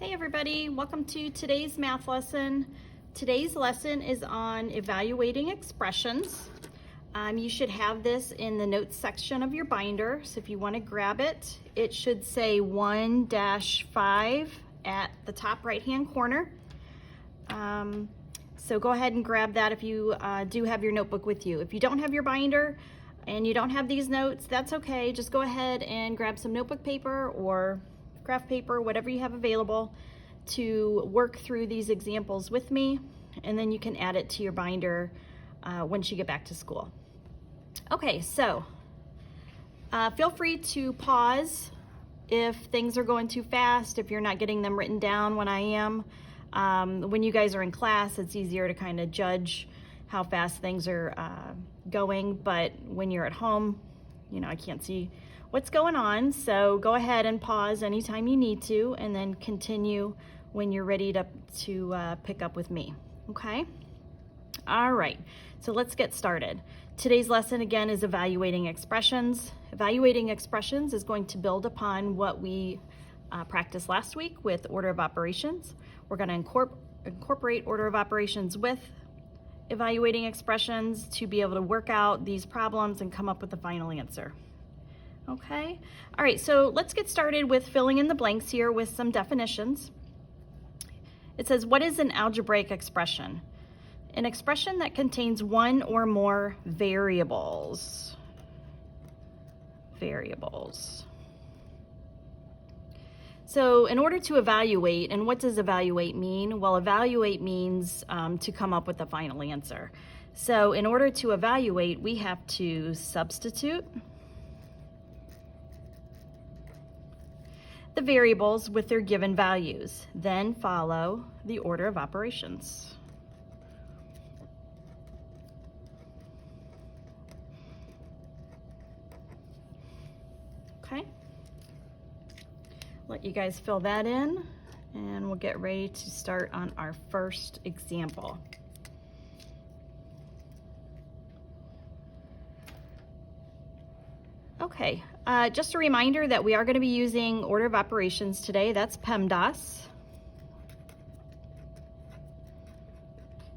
Hey everybody, welcome to today's math lesson. Today's lesson is on evaluating expressions. You should have this in the notes section of your binder, so if you want to grab it, it should say 1-5 at the top right hand corner. So go ahead and grab that if you do have your notebook with you. If you don't have your binder and you don't have these notes, that's okay. Just go ahead and grab some notebook paper or graph paper, whatever you have available, to work through these examples with me, and then you can add it to your binder once you get back to school. Okay, so feel free to pause if things are going too fast, if you're not getting them written down when I am. When you guys are in class, it's easier to kind of judge how fast things are going, but when you're at home, you know, I can't see what's going on, so go ahead and pause anytime you need to, and then continue when you're ready to pick up with me, okay? All right, so let's get started. Today's lesson, again, is evaluating expressions. Evaluating expressions is going to build upon what we practiced last week with order of operations. We're going to incorporate order of operations with evaluating expressions to be able to work out these problems and come up with the final answer. Okay, all right, so let's get started with filling in the blanks here with some definitions. It says, what is an algebraic expression? An expression that contains one or more variables. So in order to evaluate, and what does evaluate mean? Well, evaluate means to come up with a final answer. So in order to evaluate, we have to substitute the variables with their given values, then follow the order of operations. Okay, let you guys fill that in, and we'll get ready to start on our first example. Okay, just a reminder that we are going to be using order of operations today. That's PEMDAS.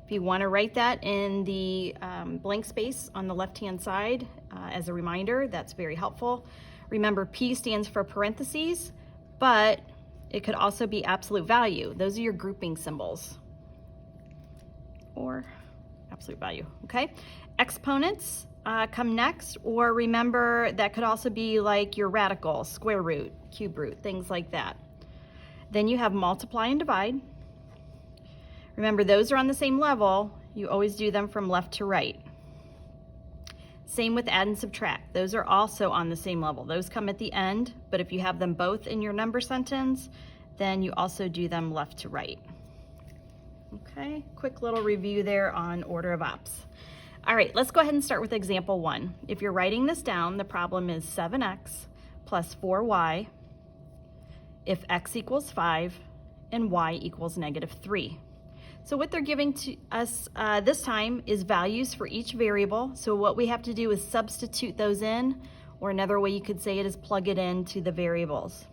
If you want to write that in the blank space on the left-hand side as a reminder, that's very helpful. Remember, P stands for parentheses, but it could also be absolute value. Those are your grouping symbols, or absolute value, okay? Exponents come next, or remember that could also be like your radical, square root, cube root, things like that. Then you have multiply and divide. Remember, those are on the same level. You always do them from left to right. Same with add and subtract. Those are also on the same level. Those come at the end, but if you have them both in your number sentence, then you also do them left to right. Okay, quick little review there on order of ops. All right, let's go ahead and start with example 1. If you're writing this down, the problem is 7x plus 4y if x equals 5 and y equals -3. So what they're giving to us this time is values for each variable. So what we have to do is substitute those in, or another way you could say it is plug it into the variables.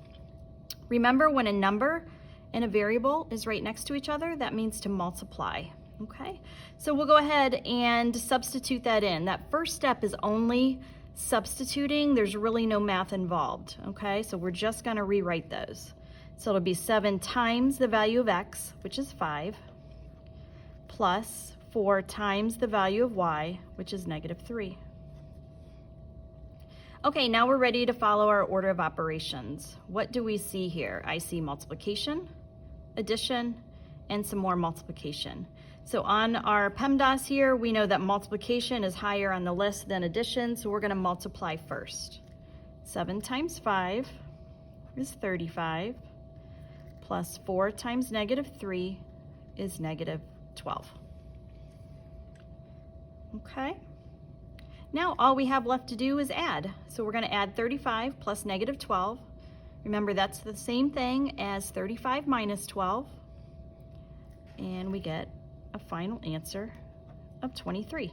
Remember, when a number and a variable is right next to each other, that means to multiply. Okay, so we'll go ahead and substitute that in. That first step is only substituting. There's really no math involved. Okay, so we're just going to rewrite those. So it'll be 7 times the value of x, which is 5, plus 4 times the value of y, which is -3. Okay, now we're ready to follow our order of operations. What do we see here? I see multiplication, addition, and some more multiplication. So on our PEMDAS here, we know that multiplication is higher on the list than addition, so we're going to multiply first. 7 times 5 is 35, plus 4 times -3 is -12. Okay, now all we have left to do is add. So we're going to add 35 plus -12. Remember, that's the same thing as 35 minus 12, and we get a final answer of 23.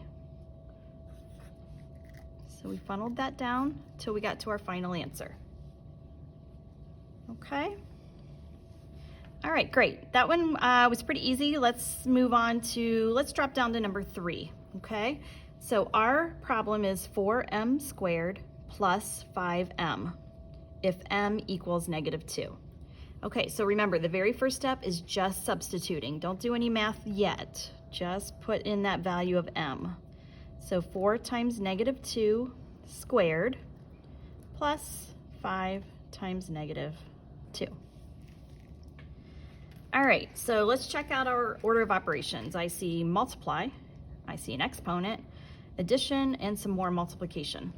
So we funneled that down till we got to our final answer. Okay. All right, great. That one was pretty easy. Let's drop down to number 3, okay? So our problem is 4m squared plus 5m if m equals -2. Okay, so remember, the very first step is just substituting. Don't do any math yet. Just put in that value of m. So 4 times -2 squared plus 5 times -2. All right, so let's check out our order of operations. I see multiply, I see an exponent, addition, and some more multiplication.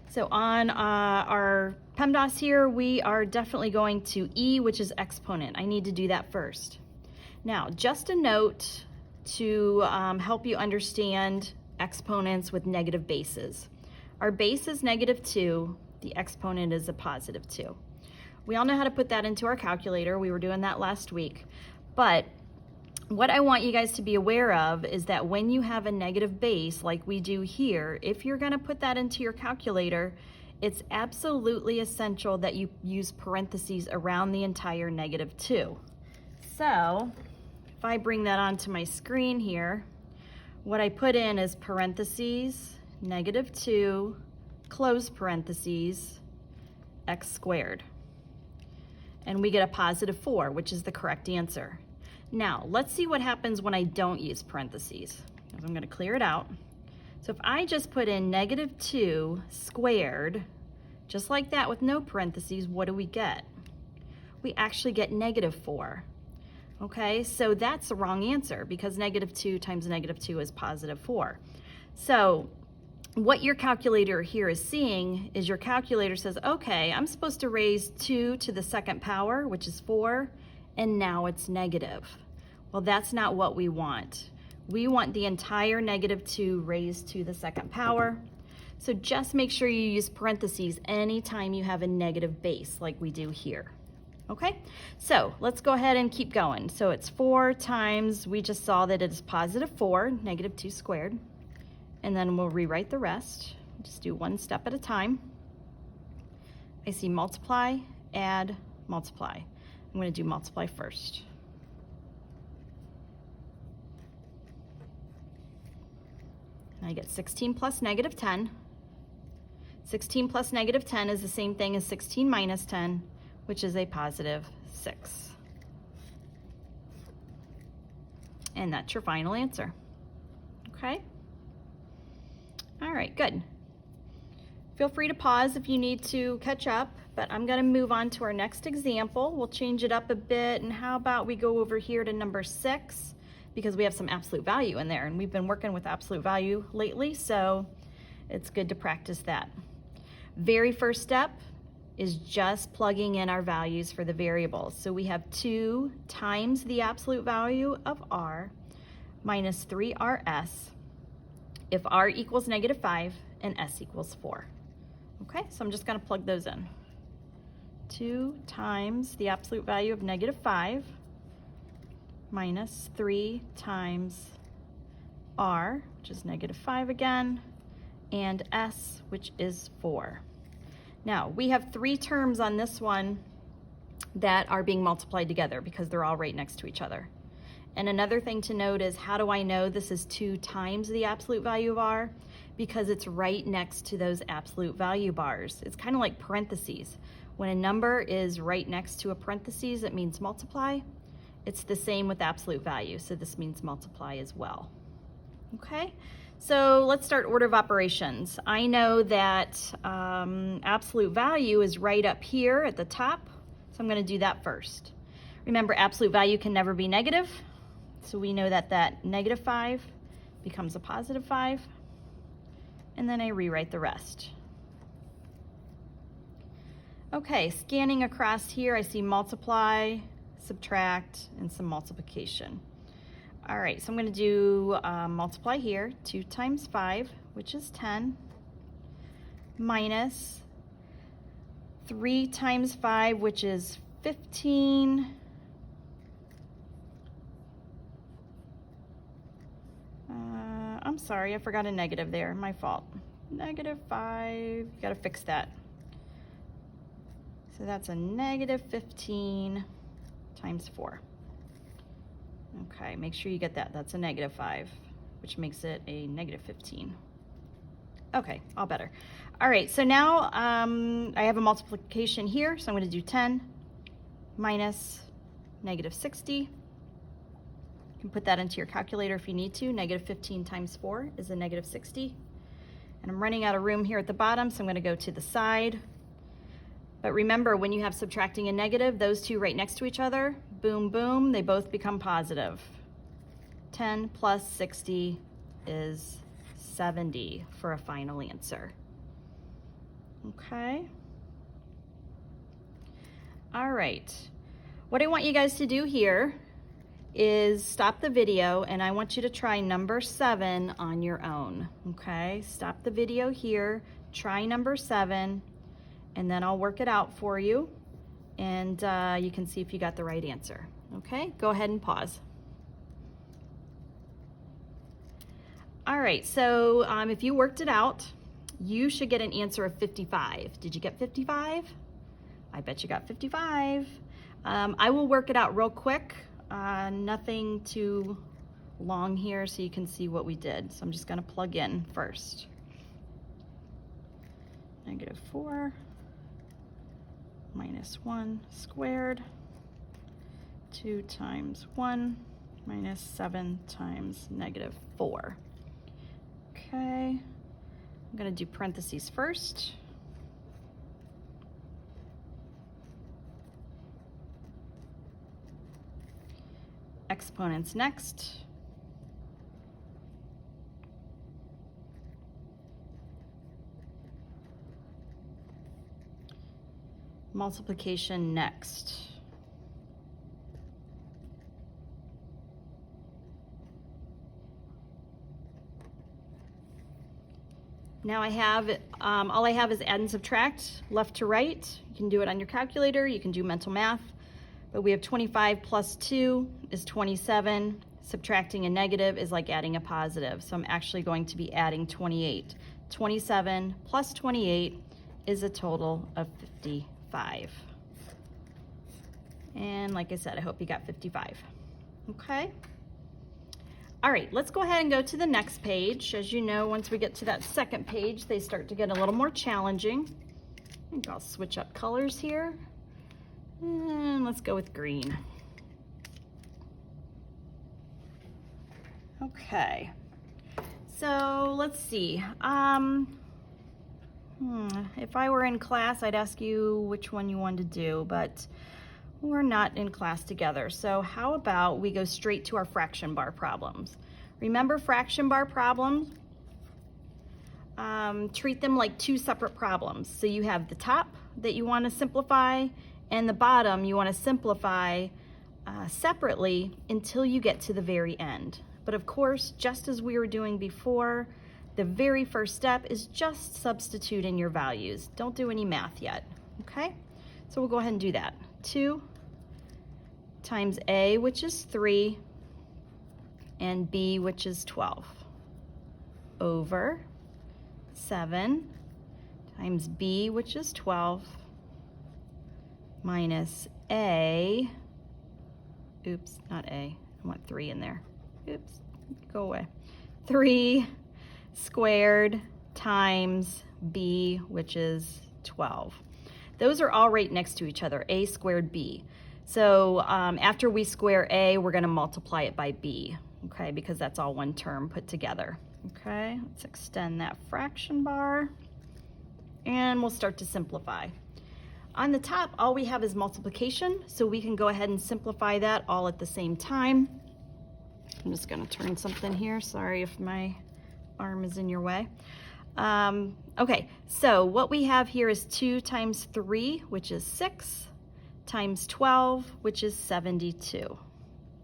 So on our PEMDAS here, we are definitely going to E, which is exponent. I need to do that first. Now, just a note to help you understand exponents with negative bases. Our base is -2, the exponent is a +2. We all know how to put that into our calculator. We were doing that last week. But what I want you guys to be aware of is that when you have a negative base like we do here, if you're going to put that into your calculator, it's absolutely essential that you use parentheses around the entire -2. So if I bring that onto my screen here, what I put in is parentheses, -2, close parentheses, x squared. And we get a +4, which is the correct answer. Now, let's see what happens when I don't use parentheses. I'm going to clear it out. So if I just put in -2 squared, just like that with no parentheses, what do we get? We actually get -4. Okay, so that's the wrong answer because -2 times -2 is +4. So what your calculator here is seeing is your calculator says, okay, I'm supposed to raise 2 to the second power, which is 4, and now it's negative. Well, that's not what we want. We want the entire -2 raised to the second power. So just make sure you use parentheses anytime you have a negative base like we do here. Okay, so let's go ahead and keep going. So it's 4 times, we just saw that it's +4, -2 squared. And then we'll rewrite the rest. Just do one step at a time. I see multiply, add, multiply. I'm going to do multiply first. And I get 16 plus -10. 16 plus -10 is the same thing as 16 minus 10, which is a +6. And that's your final answer. Okay? All right, good. Feel free to pause if you need to catch up, but I'm going to move on to our next example. We'll change it up a bit, and how about we go over here to number 6, because we have some absolute value in there, and we've been working with absolute value lately, so it's good to practice that. Very first step is just plugging in our values for the variables. So we have 2 times the absolute value of r minus 3rs if r equals -5 and s equals 4. Okay, so I'm just going to plug those in. 2 times the absolute value of -5 minus 3 times r, which is -5 again, and s, which is 4. Now, we have 3 terms on this one that are being multiplied together because they're all right next to each other. And another thing to note is, how do I know this is 2 times the absolute value of r? Because it's right next to those absolute value bars. It's kind of like parentheses. When a number is right next to a parentheses, it means multiply. It's the same with absolute value, so this means multiply as well. Okay, so let's start order of operations. I know that absolute value is right up here at the top, so I'm going to do that first. Remember, absolute value can never be negative. So we know that that -5 becomes a +5, and then I rewrite the rest. Okay, scanning across here, I see multiply, subtract, and some multiplication. All right, so I'm going to do multiply here, 2 times 5, which is 10, minus 3 times 5, which is 15, I'm sorry, I forgot a negative there, my fault. -5, you gotta fix that. So that's a -15 times 4. Okay, make sure you get that. That's a negative 5, which makes it a negative 15. Okay, all better. All right, so now I have a multiplication here, so I'm going to do 10 minus negative 60. You can put that into your calculator if you need to. Negative 15 times 4 is a negative 60. And I'm running out of room here at the bottom, so I'm going to go to the side. But remember, when you have subtracting and negative, those two right next to each other, boom, boom, they both become positive. 10 plus 60 is 70 for a final answer. Okay. All right. What I want you guys to do here is stop the video, and I want you to try number 7 on your own. Okay, stop the video here, try number 7, and then I'll work it out for you, and you can see if you got the right answer. Okay, go ahead and pause. All right, so if you worked it out, you should get an answer of 55. Did you get 55? I bet you got 55. I will work it out real quick. Nothing too long here, so you can see what we did. So I'm just going to plug in first. Negative 4 minus 1 squared, 2 times 1 minus 7 times negative 4. Okay, I'm going to do parentheses first. Exponents next. Multiplication next. Now I have, all I have is add and subtract, left to right. You can do it on your calculator, you can do mental math. But we have 25 plus 2 is 27. Subtracting a negative is like adding a positive. So I'm actually going to be adding 28. 27 plus 28 is a total of 55. And like I said, I hope you got 55. Okay. All right, let's go ahead and go to the next page. As you know, once we get to that second page, they start to get a little more challenging. I think I'll switch up colors here. And let's go with green. Okay, so let's see. If I were in class, I'd ask you which one you wanted to do, but we're not in class together. So how about we go straight to our fraction bar problems? Remember fraction bar problems? Treat them like two separate problems. So you have the top that you want to simplify, and the bottom you want to simplify separately until you get to the very end. But of course, just as we were doing before, the very first step is just substitute in your values. Don't do any math yet, okay? So we'll go ahead and do that. 2 times A, which is 3, and B, which is 12, over 7 times B, which is 12, minus A, oops, not A, I want 3 in there, oops, go away, 3 squared times B, which is 12. Those are all right next to each other, A squared B. So after we square A, we're going to multiply it by B, okay, because that's all one term put together. Okay, let's extend that fraction bar, and we'll start to simplify. On the top, all we have is multiplication, so we can go ahead and simplify that all at the same time. I'm just going to turn something here. Sorry if my arm is in your way. Okay, so what we have here is 2 times 3, which is 6, times 12, which is 72.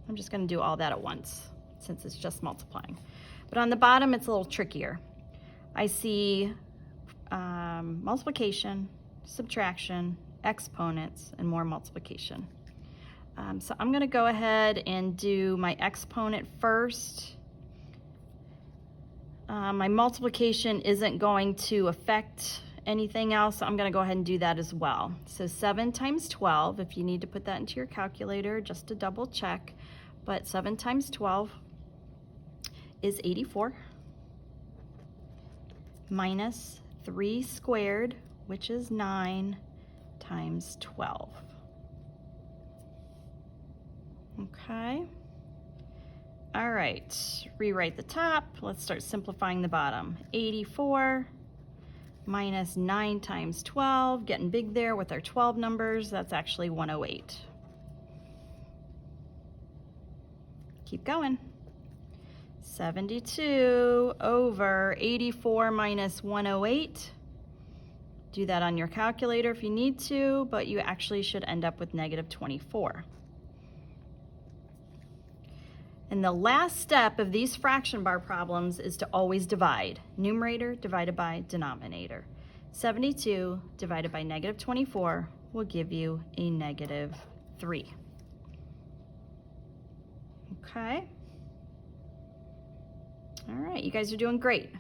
I'm just going to do all that at once since it's just multiplying. But on the bottom, it's a little trickier. I see multiplication, subtraction, exponents, and more multiplication. So I'm going to go ahead and do my exponent first. My multiplication isn't going to affect anything else, I'm going to go ahead and do that as well. So 7 times 12, if you need to put that into your calculator just to double check, but 7 times 12 is 84, minus 3 squared, which is 9, times 12. Okay. All right, rewrite the top. Let's start simplifying the bottom. 84 minus 9 times 12, getting big there with our 12 numbers. That's actually 108. Keep going. 72 over 84 minus 108. Do that on your calculator if you need to, but you actually should end up with negative 24. And the last step of these fraction bar problems is to always divide. Numerator divided by denominator. 72 divided by negative 24 will give you a negative 3. Okay. All right, you guys are doing great.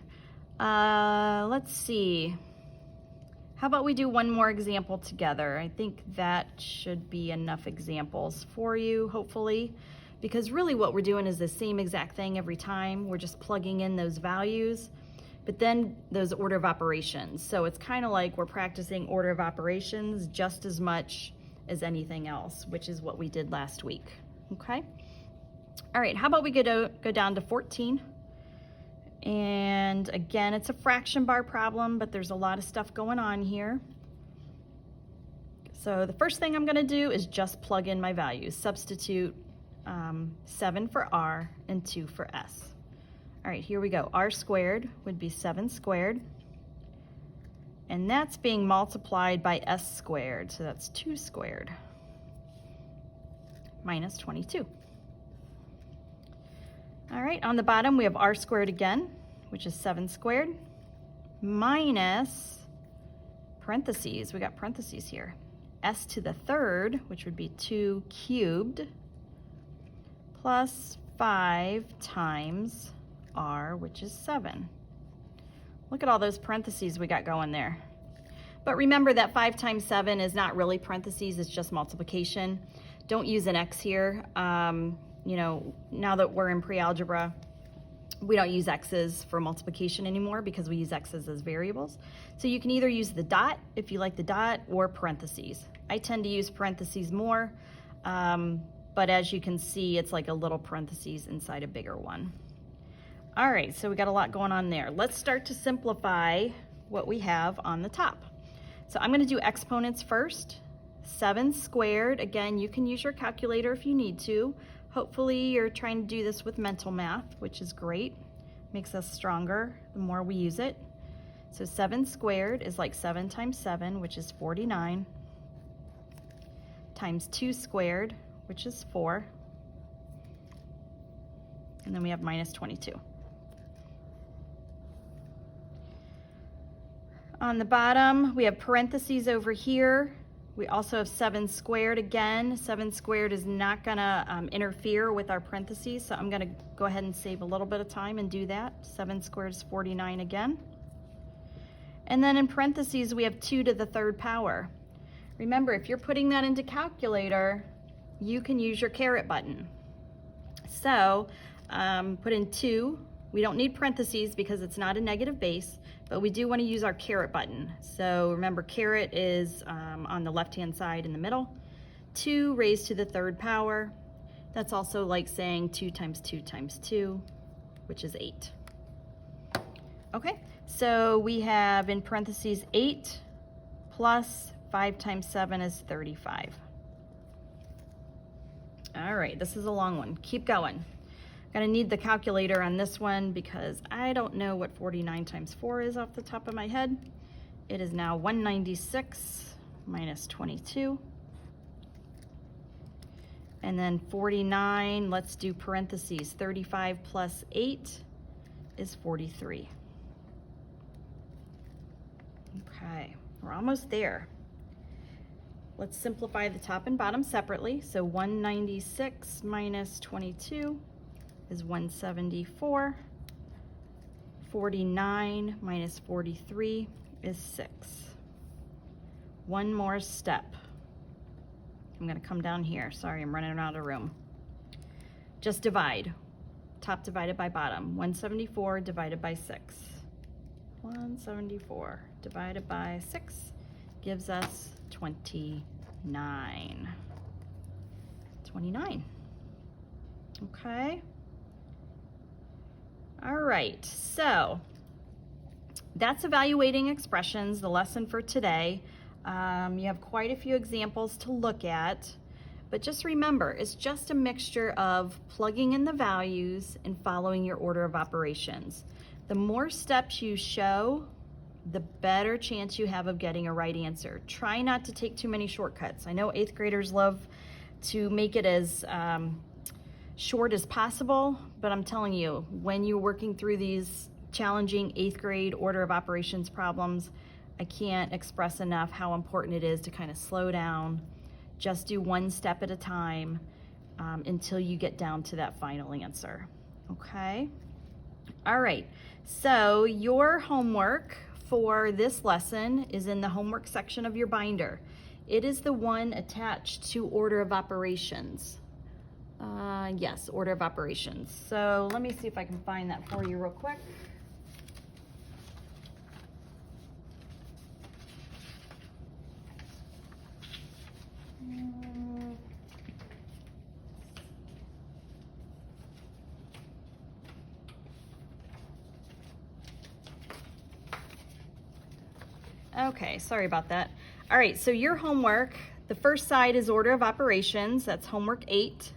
Let's see. How about we do one more example together? I think that should be enough examples for you, hopefully. Because really what we're doing is the same exact thing every time. We're just plugging in those values, but then those order of operations. So it's kind of like we're practicing order of operations just as much as anything else, which is what we did last week, okay? All right, how about we go down to 14? And again, it's a fraction bar problem, but there's a lot of stuff going on here. So the first thing I'm gonna do is just plug in my values, substitute 7 for R and 2 for S. All right, here we go. R squared would be 7 squared. And that's being multiplied by S squared, so that's 2 squared. Minus 22. All right, on the bottom we have R squared again, which is 7 squared, minus parentheses. We got parentheses here. S to the third, which would be 2 cubed, plus 5 times R, which is 7. Look at all those parentheses we got going there. But remember that 5 times 7 is not really parentheses, it's just multiplication. Don't use an X here. You know, now that we're in pre-algebra, we don't use X's for multiplication anymore because we use X's as variables. So you can either use the dot if you like the dot, or parentheses. I tend to use parentheses more. But as you can see, it's like a little parentheses inside a bigger one. All right, so we got a lot going on there. Let's start to simplify what we have on the top. So I'm gonna do exponents first. 7 squared, again, you can use your calculator if you need to. Hopefully you're trying to do this with mental math, which is great. Makes us stronger the more we use it. So 7 squared is like 7 times 7, which is 49, times 2 squared, which is 4, and then we have minus 22. On the bottom, we have parentheses over here. We also have 7 squared again. 7 squared is not gonna interfere with our parentheses, so I'm gonna go ahead and save a little bit of time and do that. 7 squared is 49 again. And then in parentheses, we have 2 to the third power. Remember, if you're putting that into calculator, you can use your caret button. So put in 2. We don't need parentheses because it's not a negative base, but we do want to use our caret button. So remember, caret is on the left-hand side in the middle. 2 raised to the third power. That's also like saying 2 times 2 times 2, which is 8. Okay, so we have in parentheses 8 plus 5 times 7 is 35. All right, this is a long one. Keep going. Gonna need the calculator on this one because I don't know what 49 times 4 is off the top of my head. It is now 196 minus 22. And then 49, let's do parentheses. 35 plus 8 is 43. Okay, we're almost there. Let's simplify the top and bottom separately. So 196 minus 22 is 174. 49 minus 43 is 6. One more step. I'm going to come down here. Sorry, I'm running out of room. Just divide. Top divided by bottom. 174 divided by 6. 174 divided by 6 gives us 29. 29. Okay. All right, so that's evaluating expressions, the lesson for today. You have quite a few examples to look at, but just remember, it's just a mixture of plugging in the values and following your order of operations. The more steps you show, the better chance you have of getting a right answer. Try not to take too many shortcuts. I know 8th graders love to make it as short as possible, but I'm telling you, when you're working through these challenging 8th grade order of operations problems, I can't express enough how important it is to kind of slow down, just do one step at a time until you get down to that final answer. Okay? All right, so your homework for this lesson is in the homework section of your binder. It is the one attached to order of operations. Yes, order of operations. So let me see if I can find that for you real quick. Okay, sorry about that. All right, so your homework, the first side is order of operations. That's homework 8.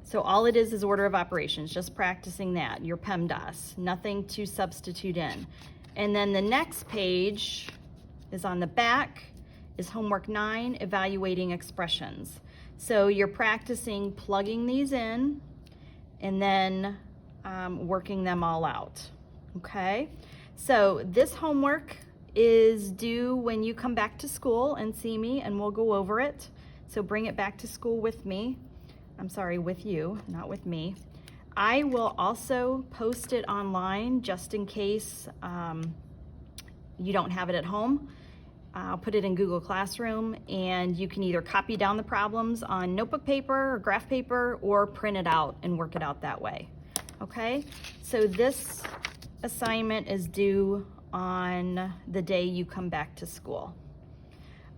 So all it is order of operations, just practicing that, your PEMDAS, nothing to substitute in. And then the next page is on the back, is homework 9, evaluating expressions. So you're practicing plugging these in and then working them all out, okay? So this homework is due when you come back to school and see me, and we'll go over it. So bring it back to school with me. I'm sorry, with you, not with me. I will also post it online just in case you don't have it at home. I'll put it in Google Classroom, and you can either copy down the problems on notebook paper or graph paper or print it out and work it out that way. Okay, so this assignment is due on the day you come back to school.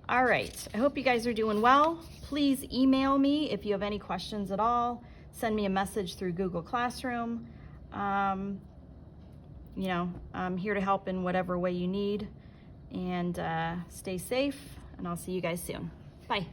All right, I hope you guys are doing well. Please email me if you have any questions at all. Send me a message through Google Classroom. I'm here to help in whatever way you need. And stay safe, and I'll see you guys soon. Bye.